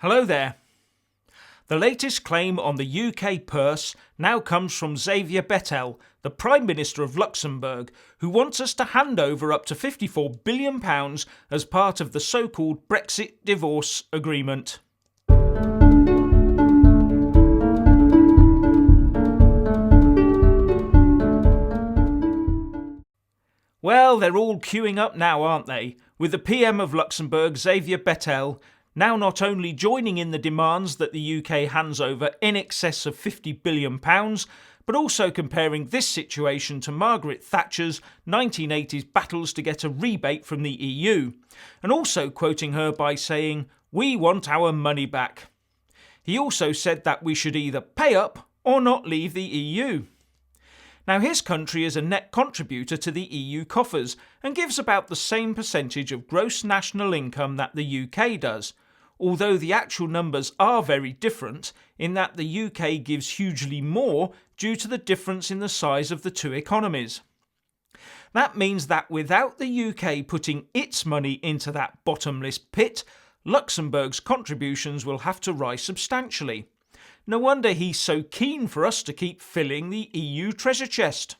Hello there. The latest claim on the UK purse now comes from Xavier Bettel, the Prime Minister of Luxembourg, who wants us to hand over up to £54 billion as part of the so-called Brexit divorce agreement. Well, they're all queuing up now, aren't they? With the PM of Luxembourg, Xavier Bettel, now not only joining in the demands that the UK hands over in excess of £50 billion, but also comparing this situation to Margaret Thatcher's 1980s battles to get a rebate from the EU, and also quoting her by saying, "We want our money back." He also said that we should either pay up or not leave the EU. Now, his country is a net contributor to the EU coffers and gives about the same percentage of gross national income that the UK does, although the actual numbers are very different in that the UK gives hugely more due to the difference in the size of the two economies. That means that without the UK putting its money into that bottomless pit, Luxembourg's contributions will have to rise substantially. No wonder he's so keen for us to keep filling the EU treasure chest.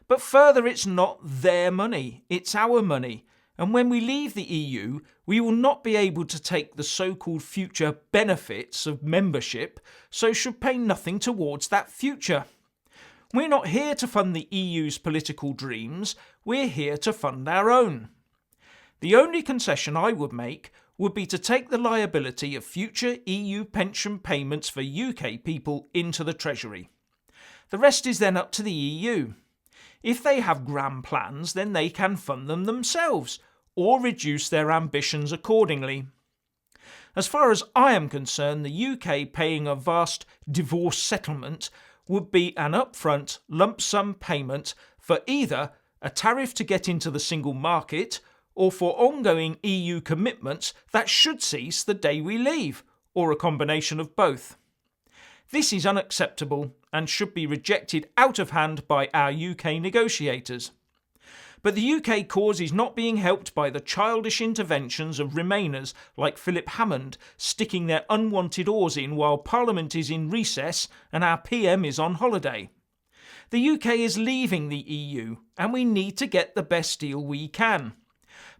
But further, it's not their money, it's our money. And when we leave the EU, we will not be able to take the so-called future benefits of membership, so should pay nothing towards that future. We're not here to fund the EU's political dreams, we're here to fund our own. The only concession I would make would be to take the liability of future EU pension payments for UK people into the Treasury. The rest is then up to the EU. If they have grand plans, then they can fund them themselves, or reduce their ambitions accordingly. As far as I am concerned, the UK paying a vast divorce settlement would be an upfront lump sum payment for either a tariff to get into the single market, or for ongoing EU commitments that should cease the day we leave, or a combination of both. This is unacceptable and should be rejected out of hand by our UK negotiators. But the UK cause is not being helped by the childish interventions of Remainers like Philip Hammond sticking their unwanted oars in while Parliament is in recess and our PM is on holiday. The UK is leaving the EU and we need to get the best deal we can.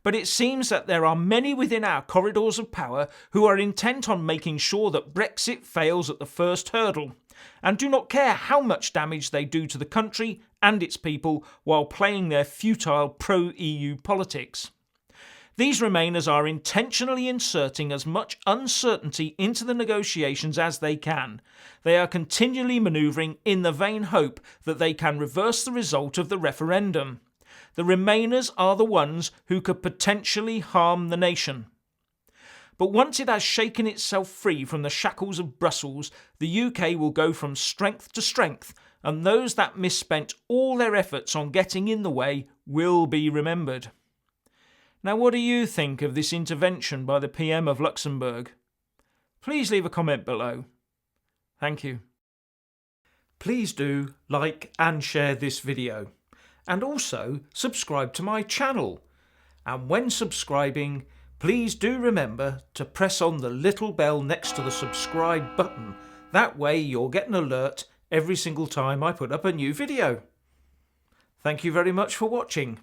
But it seems that there are many within our corridors of power who are intent on making sure that Brexit fails at the first hurdle, and do not care how much damage they do to the country and its people while playing their futile pro-EU politics. These Remainers are intentionally inserting as much uncertainty into the negotiations as they can. They are continually manoeuvring in the vain hope that they can reverse the result of the referendum. The Remainers are the ones who could potentially harm the nation. But once it has shaken itself free from the shackles of Brussels, the UK will go from strength to strength, and those that misspent all their efforts on getting in the way will be remembered. Now, what do you think of this intervention by the PM of Luxembourg? Please leave a comment below. Thank you. Please do like and share this video. And also subscribe to my channel. And when subscribing, please do remember to press on the little bell next to the subscribe button. That way you'll get an alert every single time I put up a new video. Thank you very much for watching.